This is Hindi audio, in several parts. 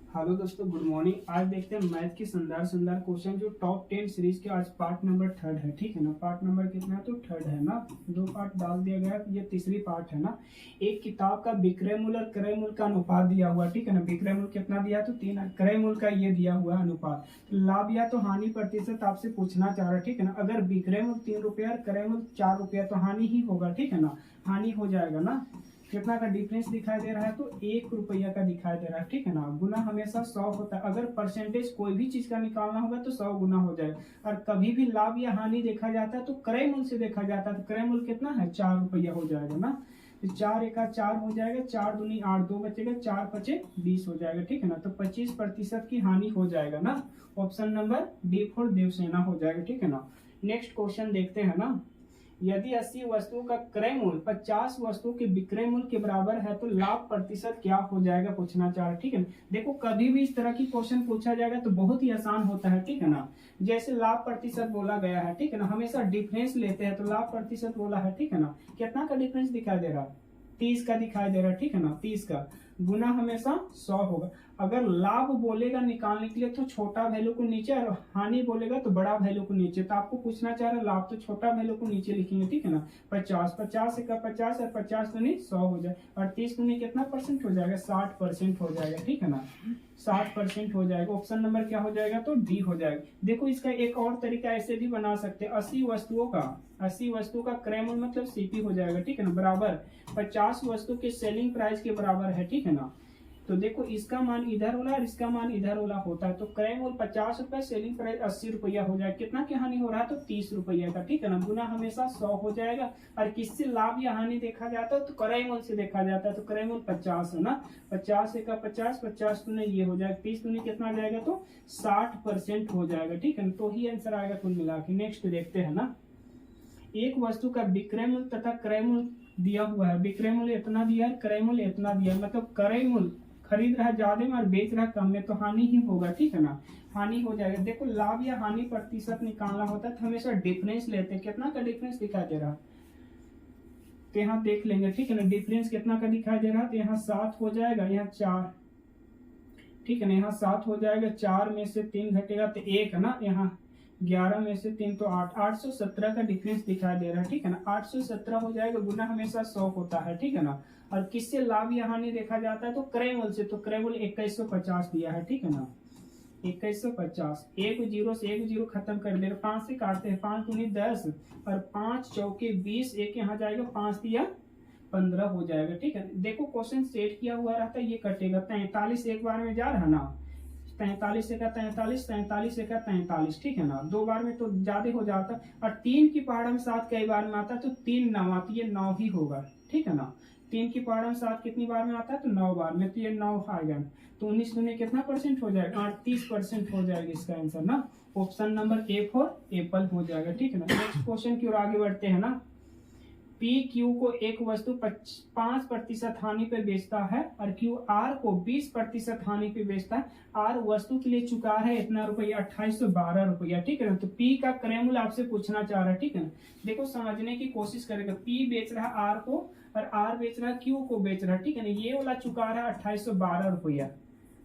हेलो दोस्तों, गुड मॉर्निंग। आज देखते हैं मैथ की शानदार क्वेश्चन जो टॉप 10 सीरीज के। आज पार्ट नंबर 3 है, ठीक है ना। पार्ट नंबर कितना है तो 3 है ना। 2 पार्ट डाल दिया गया है, ये तीसरी पार्ट है ना। एक किताब का विक्रय मूल्य और क्रय मूल्य का अनुपात दिया हुआ, ठीक है ना। विक्रय मूल्य कितना दिया तो 3, क्रय मूल्य का ये दिया हुआ अनुपात। लाभ या तो हानि प्रतिशत आपसे पूछना चाह रहा है, ठीक है ना। अगर विक्रय मूल्य 3 रुपया और क्रय मूल्य 4 रुपया तो हानि ही होगा, ठीक है ना। हानि हो जाएगा ना। कितना का डिफरेंस दिखाई दे रहा है तो 1 रुपया का दिखाई दे रहा है, ठीक है ना। गुना हमेशा 100 होता है। अगर परसेंटेज कोई भी चीज का निकालना होगा तो 100 गुना हो जाएगा। और कभी भी लाभ या हानि देखा जाता है तो क्रय मूल्य से देखा जाता है। तो क्रय मूल्य कितना है 4 रुपया हो जाएगा ना। तो 4 एका 4 हो जाएगा, 4 दूनी 8, 2 बचेगा, 4 पचे 20 हो जाएगा, ठीक है ना। तो 25% की हानि हो जाएगा ना। ऑप्शन नंबर डी फॉर देवसेना हो जाएगा, ठीक है ना। नेक्स्ट क्वेश्चन देखते हैं ना। यदि 80 वस्तुओं का क्रय मूल्य 50 वस्तुओं के विक्रय मूल्य के बराबर है तो लाभ प्रतिशत क्या हो जाएगा पूछना चाह रहा है, ठीक है। देखो कभी भी इस तरह की क्वेश्चन पूछा जाएगा तो बहुत ही आसान होता है, ठीक है ना। जैसे लाभ प्रतिशत बोला गया है, ठीक है ना। हमेशा डिफरेंस लेते हैं तो लाभ प्रतिशत बोला है, ठीक है ना। कितना का डिफरेंस दिखाई दे रहा है 30 का दिखाई दे रहा है, ठीक है ना। 30 का गुना हमेशा 100 होगा। अगर लाभ बोलेगा निकालने के लिए तो छोटा वैल्यू को नीचे और हानि बोलेगा तो बड़ा वैल्यू को नीचे। तो आपको पूछना चाह रहा है लाभ तो छोटा वैल्यू को नीचे लिखेंगे, ठीक है ना। 50 50 का 50 और 50 दूनी 100 हो जाए और 30 दूनी कितना परसेंट हो जाएगा 60% हो जाएगा, ठीक है ना। 60% हो जाएगा। ऑप्शन नंबर क्या हो जाएगा तो डी हो जाएगा। देखो इसका एक और तरीका ऐसे भी बना सकते हैं। 80 वस्तुओं का क्रय मूल्य मतलब सीपी हो जाएगा, ठीक है ना। बराबर 50 वस्तु के सेलिंग प्राइस के बराबर है, ठीक है ना। तो देखो इसका मान इधर वाला और इसका मान इधर वाला होता है। तो क्रय मूल्य 50 रुपए, सेलिंग प्राइस 80 रुपया हो जाएगा। कितना की हानि हो रहा है तो 30 रुपया का, ठीक है ना। गुना हमेशा 100 हो जाएगा। और किससे लाभ या हानि देखा जाता है तो क्रय मूल्य से देखा जाता है। तो क्रय मूल्य 50 है ना। 50 का 50, 50 दूनी ये हो जाएगा, 30 दूनी कितना आ जाएगा तो 60% हो जाएगा, ठीक है ना। तो ही आंसर आएगा कुल मिला के। नेक्स्ट देखते हैं ना। एक वस्तु का विक्रय मूल्य तथा क्रय मूल्य दिया हुआ है। विक्रय मूल्य इतना दिया है, क्रय मूल्य इतना दिया है। मतलब क्रय मूल्य खरीद रहा है ज्यादा में और बेच रहा है कम में तो हानि ही होगा, ठीक है ना। हानि हो जाएगा। देखो लाभ या हानि प्रतिशत निकालना होता है तो हमेशा डिफरेंस लेते हैं। कितना का डिफरेंस दिखाई दे रहा है तो यहाँ देख लेंगे, ठीक है ना। डिफरेंस कितना का दिखाई दे रहा है तो यहाँ 7 हो जाएगा, यहाँ 4, ठीक है ना। यहाँ 7 हो जाएगा, 4 में से 3 घटेगा तो 1 है ना। यहाँ 11 में से 3 तो 8, 817 का डिफरेंस दिखाई दे रहा है, ठीक है ना। 817 हो जाएगा। गुना हमेशा 100 होता है, ठीक है ना। और किससे लाभ या हानि देखा जाता है तो क्रय मूल्य से। तो क्रय मूल्य 2150 दिया है, ठीक है ना। 2150, एक जीरो से एक जीरो खत्म कर देगा। 5 से काटते हैं, 5 दूनी 10 और 5 चौके 20, एक यहाँ जाएगा, 5 दिया 15 हो जाएगा, ठीक है। देखो क्वेश्चन सेट किया हुआ रहता है, ये कटेगा। 43 एक बार में जा रहा है ना। 43 का 43, 43 का 43, ठीक है ना। 2 बार में तो ज्यादा हो जाता है। और 3 की पहाड़ा में 7 कई बार में आता है तो 3 9 आती है, 9 ही होगा, ठीक है ना। 3 की पहाड़ा में 7 कितनी बार में आता है तो 9 बार में, तो ये 9 आएगा। तो 19 में कितना परसेंट हो जाएगा 38% हो जाएगा इसका आंसर ना। Option number A for Apple हो जाएगा, ठीक है ना। नेक्स्ट क्वेश्चन की ओर आगे बढ़ते हैं ना। पी क्यू को एक वस्तु 5% हानि पर बेचता है और क्यू आर को 20% हानि पर बेचता है। आर वस्तु के लिए चुका है इतना रुपया 2812 रुपया, ठीक है ना। तो पी का क्रय मूल्य आपसे पूछना चाह रहा है, ठीक है ना। देखो समझने की कोशिश करेगा। पी बेच रहा है आर को और आर बेच रहा है क्यू को बेच रहा है, ठीक है ना। ये वाला चुका रहा है 2812 रुपया,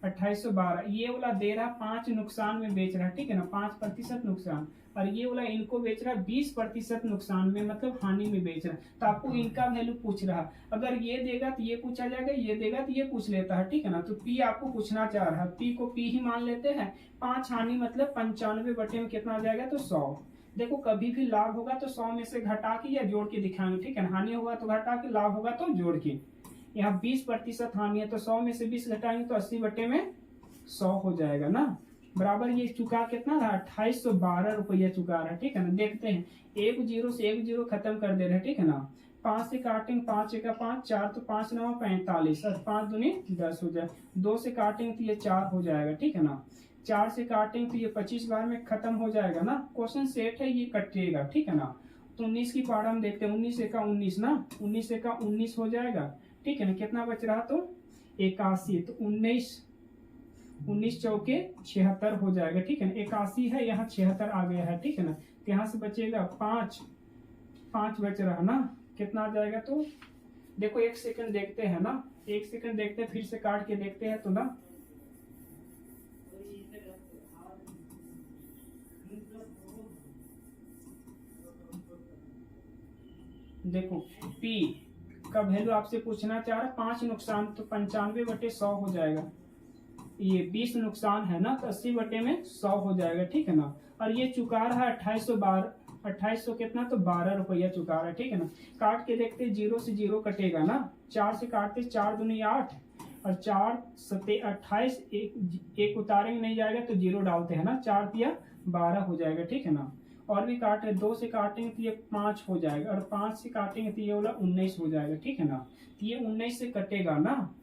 2812। ये वाला दे रहा 5 नुकसान में बेच रहा है, ठीक है ना। 5% नुकसान। और ये वाला इनको बेच रहा है 20% नुकसान में, मतलब हानि में बेच रहा है। तो आपको इनका वैल्यू पूछ रहा है। अगर ये देगा तो ये पूछा जाएगा, ये देगा तो ये पूछ लेता है, ठीक है ना। तो पी आपको पूछना चाह रहा है। पी को पी ही मान लेते हैं। 5 हानि मतलब 95 बटे में कितना आ जाएगा तो 100। देखो कभी भी लाभ होगा तो 100 में से घटा के या जोड़ के दिखाएंगे, ठीक है। हानि होगा तो घटा के, लाभ होगा तो जोड़ के। यहाँ 20% हानि है तो 100 में से 20 घटाएंगे तो 80 बटे में 100 हो जाएगा ना। बराबर ये चुका कितना रहा 2812 रुपया चुका रहा है, ठीक है ना। देखते हैं, एक जीरो से एक जीरो खत्म कर दे रहे हैं, ठीक है ना। 5 से काटेंगे, 5 का 5, 4 तो 5 9 45 और 5 दूनी 10 हो जाए। 2 से काटेंगे तो ये 4 हो जाएगा, ठीक है ना। 4 से काटेंगे तो ये 25 बार में खत्म हो जाएगा ना। क्वेश्चन सेट है, ये कटेगा, ठीक है ना। तो 19 की पहाड़ा हम देखते हैं। 19 का 19 ना, 19 का 19 हो जाएगा, ठीक है ना। कितना बच रहा तो 81, तो 19 चौके 76 हो जाएगा, ठीक है ना। 81 है, यहाँ 76 आ गया है, ठीक है ना। तो यहाँ से बचेगा 5 बच रहा ना। कितना आ जाएगा तो देखो 1 सेकंड देखते हैं ना। 1 सेकंड देखते हैं, फिर से काट के देखते हैं तो ना। देखो P का वैल्यू आपसे पूछना चाह रहा है 5 नुकसान, तो 95/100 हो जाएगा। ये 20 नुकसान है ना, तो 80/100 हो जाएगा, ठीक है ना। और ये चुका रहा है 2800 कितना, तो 12 रुपया चुका रहा है, ठीक है ना। काट के देखते, 0 से 0 कटेगा ना, 4 से काटते 4 दूनी 8 और 4 सते 28, एक उतारेंगे नहीं जाएगा तो 0 डालते हैं ना, 4 दिया 12 हो जाएगा, ठीक है ना। और भी काट है, 2 से काटेंगे तो ये 5 हो जाएगा, और 5 से काटेंगे तो ये वाला 19 हो जाएगा, ठीक है ना। तो ये 19 से कटेगा ना,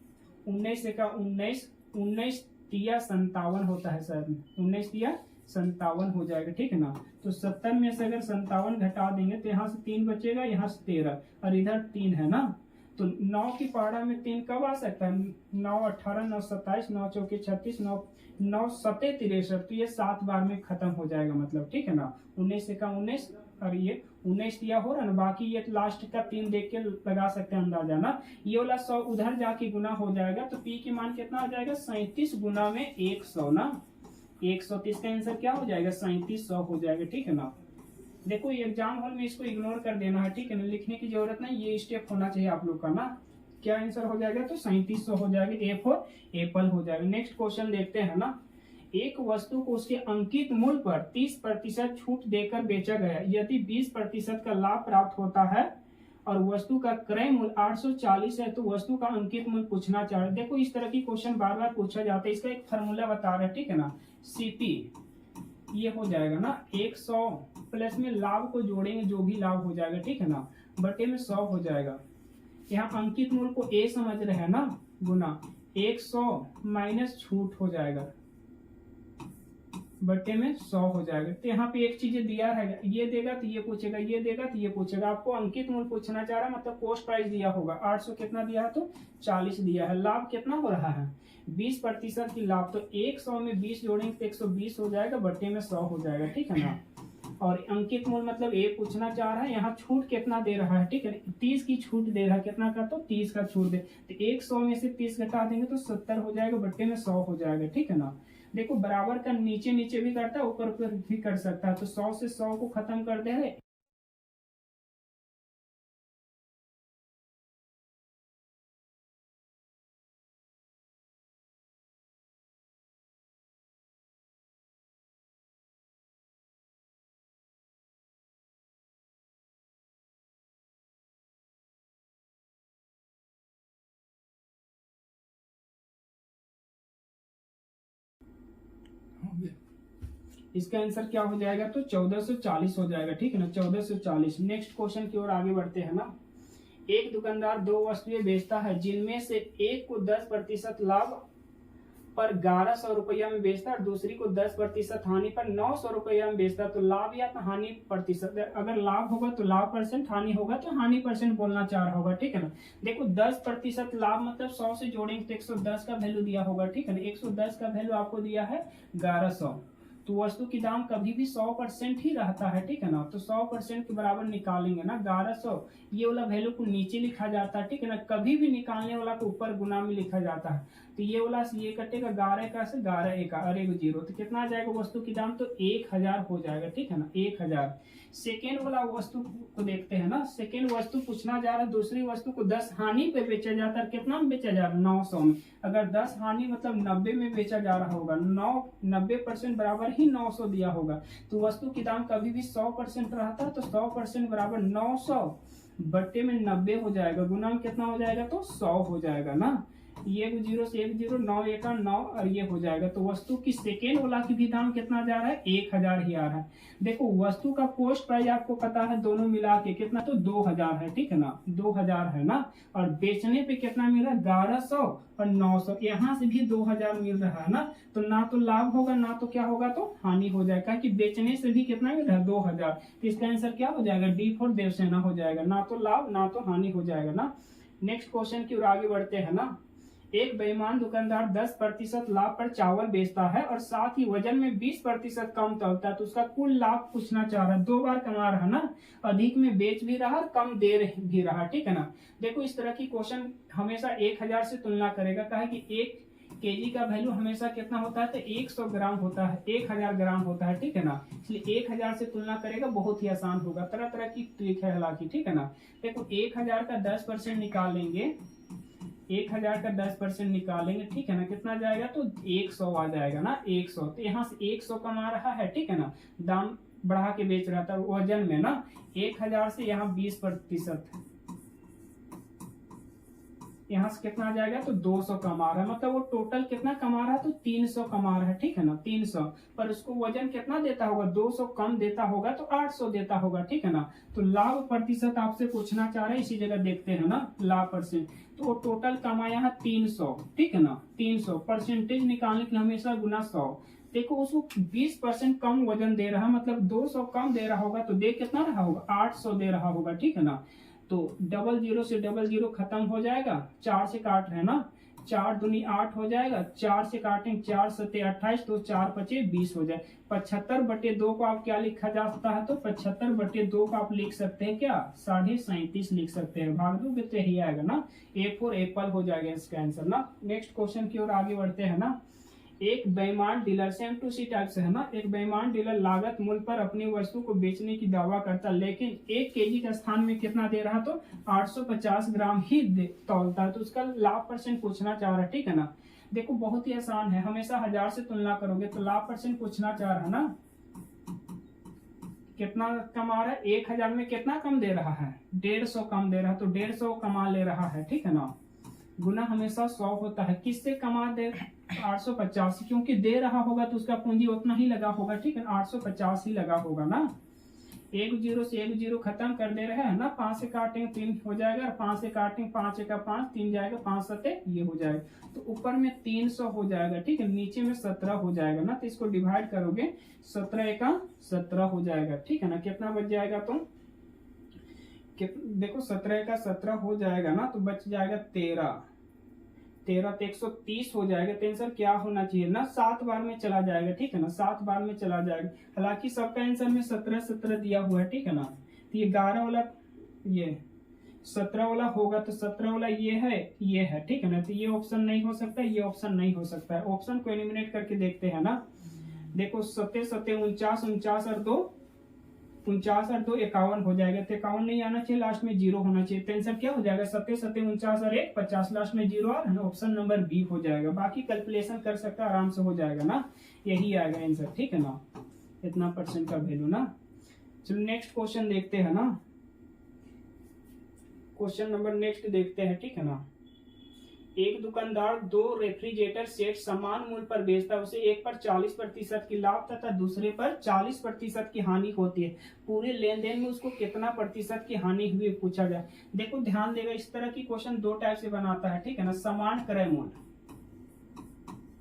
19 से का 19 तिया 57 होता है सर, 19 तिया 57 हो जाएगा, ठीक है ना। तो 70 में से अगर 57 घटा देंगे तो यहाँ से 3 बचेगा, यहाँ से 13 और इधर 3 है ना। तो 9 की पहाड़ा में 3 कब आ सकता है, 9 18 9 27 9 चौके 36 9 सते 63, तो ये 7 बार में खत्म हो जाएगा मतलब, ठीक है ना। 19 से का 19 और ये 19 दिया हो रहा ना, बाकी ये लास्ट का 3 देख के लगा सकते हैं अंदाजा ना। ये वाला 100 उधर जाके गुना हो जाएगा, तो P की मान कितना आ जाएगा, 37 गुना में 100 ना, 130 का आंसर क्या हो जाएगा, 3700 हो जाएगा, ठीक है ना। देखो ये एग्जाम हॉल में इसको इग्नोर कर देना है, ठीक है ना, लिखने की जरूरत नहीं, ये स्टेप होना चाहिए आप लोग का ना। क्या आंसर हो जाएगा, तो 3700 हो जाएगा, ए फॉर एप्पल हो जाएगा। नेक्स्ट क्वेश्चन देखते हैं ना। एक वस्तु को उसके अंकित मूल्य पर 30% छूट देकर बेचा गया, यदि 20% का लाभ प्राप्त होता है और वस्तु का क्रय मूल्य 840 है, तो वस्तु का अंकित मूल्य पूछना चाह रहे। देखो इस तरह की क्वेश्चन बार बार पूछा जाता है, इसका एक फार्मूला बता रहा है, ठीक है ना। सीपी ये हो जाएगा ना 100 प्लस में लाभ को जोड़ेंगे, जो भी लाभ हो जाएगा, ठीक है ना, बटे में 100 हो जाएगा। यहाँ अंकित मूल्य को ए समझ रहे हैं ना, गुना 100 माइनस छूट हो जाएगा, बट्टे में 100 हो जाएगा। तो यहाँ पे एक चीज दिया है, ये देगा तो ये पूछेगा, ये देगा तो ये पूछेगा। आपको अंकित मूल्य पूछना चाह रहा है, मतलब कॉस्ट प्राइस दिया होगा 800 कितना दिया है, तो 40 दिया है। लाभ कितना हो रहा है, 20% की लाभ, तो 100 में 20 जोड़ेंगे तो 120 हो जाएगा, बट्टे में 100 हो जाएगा, ठीक है ना। और अंकित मूल्य मतलब ए पूछना चाह रहा है, यहाँ छूट कितना दे रहा है, ठीक है, 30 की छूट दे रहा है, कितना का, तो 30 का छूट दे, तो 100 में से 30 घटा देंगे तो 70 हो जाएगा, बट्टे में 100 हो जाएगा, ठीक है ना। देखो बराबर का नीचे नीचे भी करता है, ऊपर ऊपर भी कर सकता है, तो 100 से 100 को खत्म कर दे। इसका आंसर क्या हो जाएगा, तो 1440 हो जाएगा, ठीक है ना, 1440। नेक्स्ट क्वेश्चन की ओर आगे बढ़ते हैं ना। एक दुकानदार 2 वस्तुएं बेचता है, जिनमें से एक को 10% लाभ पर 1100 रुपया में बेचता है और दूसरी को 10% हानि पर 900 रुपया में बेचता है। तो लाभ या तो हानि प्रतिशत, अगर लाभ होगा तो लाभ परसेंट, हानि होगा तो हानि परसेंट बोलना चाह रहा होगा, ठीक है ना। देखो 10% लाभ मतलब 100 से जोड़ेंगे तो 110 का वैल्यू दिया होगा, ठीक है ना। 110 का वैल्यू आपको दिया है 1100, तो वस्तु की दाम कभी भी 100% ही रहता है, ठीक है ना। तो 100% के बराबर निकालेंगे ना 1100, ये वाला वैल्यू को नीचे लिखा जाता है, ठीक है ना। कभी भी निकालने वाला को ऊपर गुना में लिखा जाता है, तो ये वाला ये कटेगा 11 का से 11 एक और एक 0, तो कितना आ जाएगा वस्तु की दाम, तो 1000 हो जाएगा, ठीक है ना, 1000। सेकेंड वाला वस्तु को देखते हैं ना। सेकेंड वस्तु पूछना जा रहा है, दूसरी वस्तु को 10 हानि पे बेचा जाता है, कितना में बेचा जा रहा है, 900 में। अगर 10 हानि मतलब 90 में बेचा जा रहा होगा, 90% बराबर ही 900 दिया होगा, तो वस्तु की दाम कभी भी 100% रहता है, तो 100% बराबर 900 बट्टे में 90 हो जाएगा, गुना में कितना हो जाएगा, तो 100 हो जाएगा ना। ये 0 से 1 0, 9 1 9 और ये हो जाएगा। तो वस्तु की सेकेंड वाला की भी दाम कितना जा रहा है, 1000 ही आ रहा है। देखो वस्तु का कॉस्ट प्राइस आपको पता है, दोनों मिला के कितना, तो 2000 है, ठीक है ना, 2000 है ना। और बेचने पे कितना मिल रहा है, 1100 और 900, यहाँ से भी 2000 मिल रहा है ना। तो ना तो लाभ होगा ना तो क्या होगा, तो हानि हो जाएगा, कि बेचने से भी कितना मिल रहा है, 2000। तो इसका आंसर क्या हो जाएगा, डी फॉर देवसेना हो जाएगा, ना तो लाभ ना तो हानि हो जाएगा ना। नेक्स्ट क्वेश्चन की ओर आगे बढ़ते हैं ना। एक बेईमान दुकानदार 10% लाभ पर चावल बेचता है और साथ ही वजन में 20% कम तौलता है, तो उसका कुल लाभ पूछना चाह रहा है। 2 बार कमा रहा है ना, अधिक में बेच भी रहा और कम दे भी रहा, ठीक है ना। देखो इस तरह की क्वेश्चन हमेशा 1000 से तुलना करेगा, कहे कि केजी का वैल्यू हमेशा कितना होता है, तो 100 ग्राम होता है, 1000 ग्राम होता है, ठीक है ना। इसलिए 1000 से तुलना करेगा बहुत ही आसान होगा। तरह तरह की ट्रिक है हालांकि, ठीक है ना। देखो 1000 का 10% निकालेंगे, 1000 का 10% निकालेंगे, ठीक है ना, कितना जाएगा, तो 100 आ जाएगा ना, 100। तो यहाँ से 100 कमा रहा है, ठीक है ना, दाम बढ़ा के बेच रहा था वजन में ना। 1000 से यहाँ 20%, यहाँ से कितना आ जाएगा, तो 200 कमा रहा है, मतलब वो टोटल कितना कमा रहा है, तो 300 कमा रहा है, ठीक है ना, 300। पर उसको वजन कितना देता होगा, 200 कम देता होगा तो 800 देता होगा, ठीक है ना। तो लाभ प्रतिशत आपसे पूछना चाह रहे हैं, इसी जगह देखते हैं ना, लाभ परसेंट। तो वो टोटल कमाया है 300, ठीक है ना, 300। परसेंटेज निकालने के लिए हमेशा गुना 100। देखो उसको 20% कम वजन दे रहा है, मतलब 200 कम दे रहा होगा, तो दे कितना रहा होगा, 800 दे रहा होगा, ठीक है ना। तो 00 से 00 खत्म हो जाएगा, 4 से काट रहे हैं ना, 4 दूनी 8 हो जाएगा, 4 से काटेंगे, 4 सत्ते 28, तो 4 पचे 20 हो जाए। 75/2 को आप क्या लिखा जा सकता है, तो 75/2 को आप लिख सकते हैं क्या, 37.5 लिख सकते हैं। भाग दोगे तो यही आएगा ना, ए फॉर एप्पल हो जाएगा इसका आंसर ना। नेक्स्ट क्वेश्चन की ओर आगे बढ़ते हैं ना। एक बेईमान dealer, same to C type से है ना। एक बेईमान डीलर लागत मूल्य पर अपनी वस्तु को बेचने की दावा करता, लेकिन 1 केजी के स्थान में कितना दे रहा, तो 850 ग्राम ही तौलता है। तो उसका लाभ परसेंट पूछना चाह रहा है, ठीक है ना। देखो बहुत ही आसान है, हमेशा 1000 से तुलना करोगे तो लाभ परसेंट पूछना चाह रहा है ना। कितना कमा रहा है, 1000 में कितना कम दे रहा है, 150 कम दे रहा है, तो 150 कमा ले रहा है, ठीक है ना। गुना हमेशा 100 होता है, किससे कमा दे, 850, क्योंकि दे रहा होगा तो उसका पूंजी उतना ही लगा होगा, ठीक है, 850 ही लगा होगा ना। 1 0 से 1 0 खत्म कर दे रहे हैं ना, 5 से काटेंगे 3 हो जाएगा, 5 से काटेंगे 5 1 5, 3 जाएगा, 5 7 ये हो जाएगा। तो ऊपर में 300 हो जाएगा, ठीक है, नीचे में 17 हो जाएगा ना। तो इसको डिवाइड करोगे, 17 1 17 हो जाएगा, ठीक है ना। कितना बच जाएगा, तो देखो 17 का 17 हो जाएगा ना, तो बच जाएगा 13 तो 130 हो जाएगा। तो आंसर क्या होना चाहिए ना, 7 बार में चला जाएगा, ठीक है ना, 7 बार में चला जाएगा। हालांकि सबका आंसर में 17 दिया हुआ है, ठीक है ना। तो ये 11 वाला, ये 17 वाला होगा, तो 17 वाला ये है, ठीक है ना। तो ये ऑप्शन नहीं हो सकता, ये ऑप्शन नहीं हो सकता है। ऑप्शन को एलिमिनेट करके देखते हैं ना। देखो 7 7 49, 49 और 2 49 और 2 51 हो जाएगा। तो 51 नहीं आना चाहिए, लास्ट में 0 होना चाहिए। तो आंसर क्या हो जाएगा, 7 7 49 और 1 50, लास्ट में 0 और ऑप्शन नंबर बी हो जाएगा। बाकी कैलकुलेशन कर सकता है, आराम से हो जाएगा ना, यही आएगा आंसर, ठीक है ना। इतना परसेंट का वैल्यू ना। चलो नेक्स्ट क्वेश्चन देखते हैं ना। क्वेश्चन नंबर नेक्स्ट देखते हैं, ठीक है ना। एक दुकानदार 2 रेफ्रिजरेटर सेट समान मूल्य पर बेचता है, उसे एक पर 40% की लाभ तथा दूसरे पर 40% की हानि होती है। पूरे लेन देन में उसको कितना प्रतिशत की हानि हुई पूछा जाए। देखो ध्यान देगा, इस तरह की क्वेश्चन 2 टाइप से बनाता है, ठीक है ना। समान क्रय मूल्य,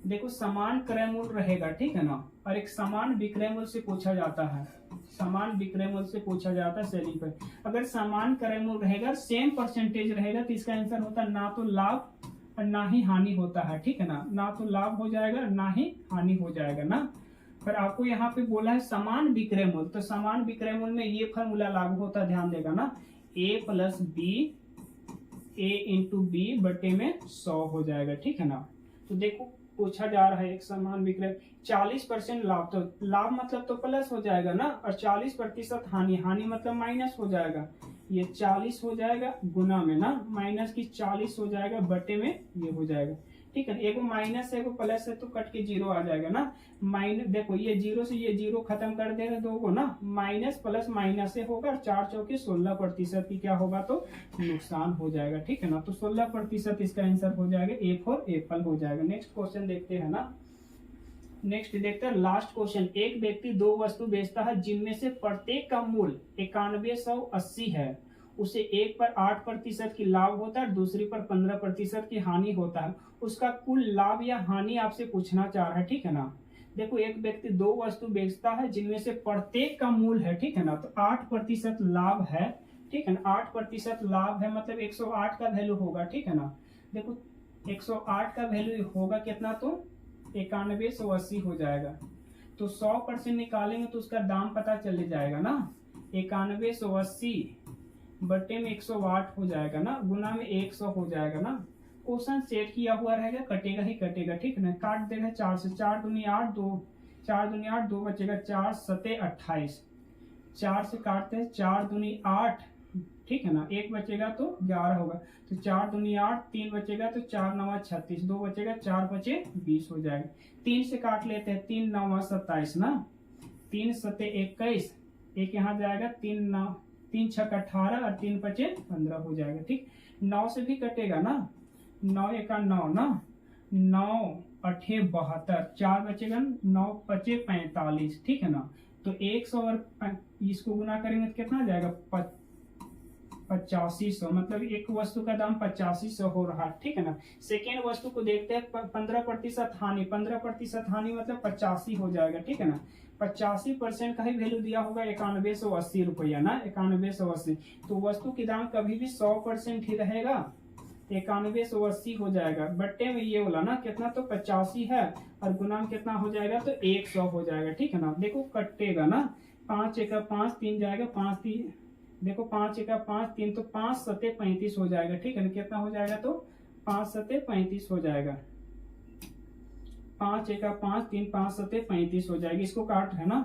देखो समान क्रय मूल्य रहेगा, ठीक है ना, और एक समान विक्रय मूल्य से पूछा जाता है, समान विक्रय मूल्य से पूछा जाता है सेलिंग पर। अगर समान क्रय मूल्य रहेगा, सेम परसेंटेज रहेगा, तो इसका आंसर होता है ना तो लाभ और ना ही हानि होता है, ठीक है ना। ना तो लाभ हो जाएगा, ना ही हानि हो जाएगा ना। पर आपको यहाँ पे बोला है समान विक्रय मूल्य, तो समान विक्रय मूल्य में ये फॉर्मूला लागू होता है, ध्यान देगा ना। a + b, a × b बटे में 100 हो जाएगा, ठीक है ना। तो देखो पूछा जा रहा है एक समान विक्रय, 40% लाभ, तो लाभ मतलब तो प्लस हो जाएगा ना, और 40% हानि, हानि मतलब माइनस हो जाएगा। ये 40 हो जाएगा गुना में ना, माइनस की 40 हो जाएगा बटे में ये हो जाएगा, ठीक है। एगो माइनस है एगो प्लस है, तो कट के 0 आ जाएगा ना। माइनस देखो ये 0 से ये 0 खत्म कर देगा, दो को ना, माइनस प्लस माइनस से होगा, 4 चौके 16% की क्या होगा, तो नुकसान हो जाएगा, ठीक है ना। तो 16% इसका आंसर हो जाएगा, ए फॉर एप्पल हो जाएगा। नेक्स्ट क्वेश्चन देखते हैं ना। नेक्स्ट देखते हैं लास्ट क्वेश्चन। एक व्यक्ति 2 वस्तु बेचता है, जिनमें से प्रत्येक का मूल्य 9180 है। उसे एक पर 8% की लाभ होता है, दूसरी पर 15% की हानि होता है। उसका कुल लाभ या हानि आपसे पूछना चाह रहा है, ठीक है ना। देखो एक व्यक्ति 2 वस्तु बेचता है, जिनमें से प्रत्येक का मूल्य है, ठीक है ना, तो 8% लाभ है, ठीक है ना। 8% लाभ है, मतलब 108 का वैल्यू होगा, ठीक है ना। देखो 108 का वैल्यू होगा कितना, तो 9180 हो जाएगा। तो 100% निकालेंगे तो उसका दाम पता चले जाएगा ना। 9180 बटे में 108 हो जाएगा ना, गुना में 100 हो जाएगा ना। क्वेश्चन सेट किया हुआ रहेगा, कटेगा ही कटेगा, ठीक है ना। काट देगा 4 से, 4 दूनी 8, 4 दूनी 8, 2 बचेगा, 4 सते 28, 4 से काटते हैं, 4 दूनी 8, ठीक है ना, 1 बचेगा तो 11 होगा, तो 4 दूनी 8, 3 बचेगा तो 4 9 36, 2 बचेगा, 4 बचे 20 हो जाएगा। 3 से काट लेते हैं, 3 9 27 ना, 3 सते 21, एक यहाँ जाएगा, 3 छक 18 और 3 बचे 15 हो जाएगा, ठीक। 9 से भी कटेगा ना, 9 एका 9 ना, 9 अठे 72, 4 बचेगा, 9 बचे 45, ठीक है ना। तो 100 और इसको गुना करेंगे तो कितना जाएगा, 8500, मतलब एक वस्तु का दाम 8500 हो रहा है, ठीक है ना। सेकेंड वस्तु को देखते हैं, 15% हानि, 15% हानि मतलब 85 हो जाएगा, ठीक है ना। 85% का ही वैल्यू दिया होगा 9180 रुपया ना, 9180। तो वस्तु की दाम कभी भी 100% ही रहेगा, 9180 हो जाएगा। बट्टे में ये बोला ना कितना, तो 85 है, और गुना में कितना हो जाएगा, तो 100 हो जाएगा, ठीक है ना। देखो कटेगा ना, 5 एका 5, 3 जाएगा, 5 3, देखो 5 एका 5, 3, तो 5 सते 35 हो जाएगा, ठीक है ना। कितना हो जाएगा, तो 5 सते 35 हो जाएगा, 5 एका 5, 3, 5 सते 35 हो जाएगी। इसको काट है ना,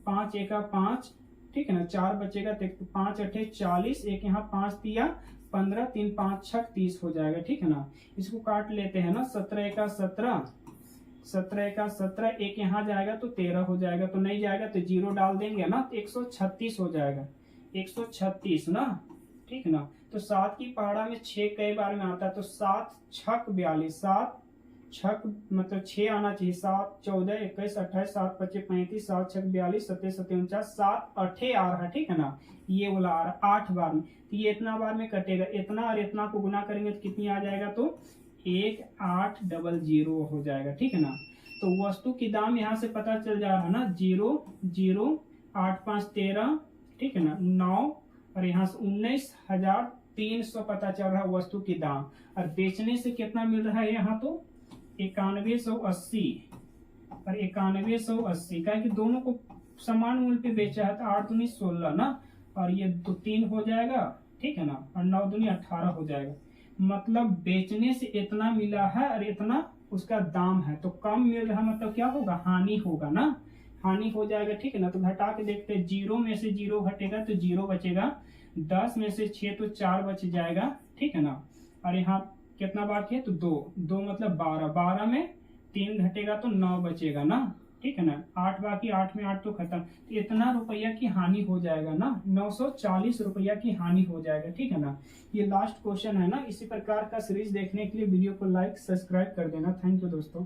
5 एका 5, ठीक है ना, 4 बचेगा, 5 अठे 40, एक यहाँ 5 दिया 15, 3 5 छक 30 हो जाएगा, ठीक है ना। इसको काट लेते हैं ना, 17 एका 17, 17 एका 17, एक यहाँ जाएगा तो 13 हो जाएगा, तो नहीं जाएगा तो 0 डाल देंगे ना, तो 136 हो जाएगा, 136 ना, ठीक है ना। तो 7 की पहाड़ा में 6 कई बार में आता है, तो 7 छक 42, 7 छक मतलब 6 आना चाहिए, 7 14 21 28, 7 25 35, 7 छक 42, 7 7 49, 7 8 आ रहा है, ठीक है ना। ये वाला आ रहा 8 बार में, तो ये इतना बार में कटेगा, इतना और इतना को गुना करेंगे तो कितनी आ जाएगा, तो 1800 हो जाएगा, ठीक है ना। तो वस्तु की दाम यहाँ से पता चल जा रहा है ना, 0 0 8 5 13, ठीक है ना, 9 और यहाँ से 19,300 पता चल रहा है वस्तु की दाम। और बेचने से कितना मिल रहा है यहाँ, तो 9180 और 9180, क्या कि दोनों को समान मूल्य पे बेचा है, तो 8 दूनी 16 ना, और ये 2 3 हो जाएगा, ठीक है ना, और 9 दूनी 18 हो जाएगा। मतलब बेचने से इतना मिला है और इतना उसका दाम है, तो कम मिल रहा मतलब क्या होगा, हानि होगा ना, हानि हो जाएगा, ठीक है ना। तो घटा के देखते हैं, 0 में से 0 घटेगा तो 0 बचेगा, 10 में से 6 तो 4 बच जाएगा, ठीक है ना। और यहाँ कितना बाकी है, तो 2 मतलब 12, 12 में 3 घटेगा तो 9 बचेगा ना, ठीक है ना। 8 बाकी, 8 में 8 तो खत्म, तो इतना रुपया की हानि हो जाएगा ना, 940 रुपया की हानि हो जाएगा, ठीक है ना। ये लास्ट क्वेश्चन है ना। इसी प्रकार का सीरीज देखने के लिए वीडियो को लाइक सब्सक्राइब कर देना। थैंक यू दोस्तों।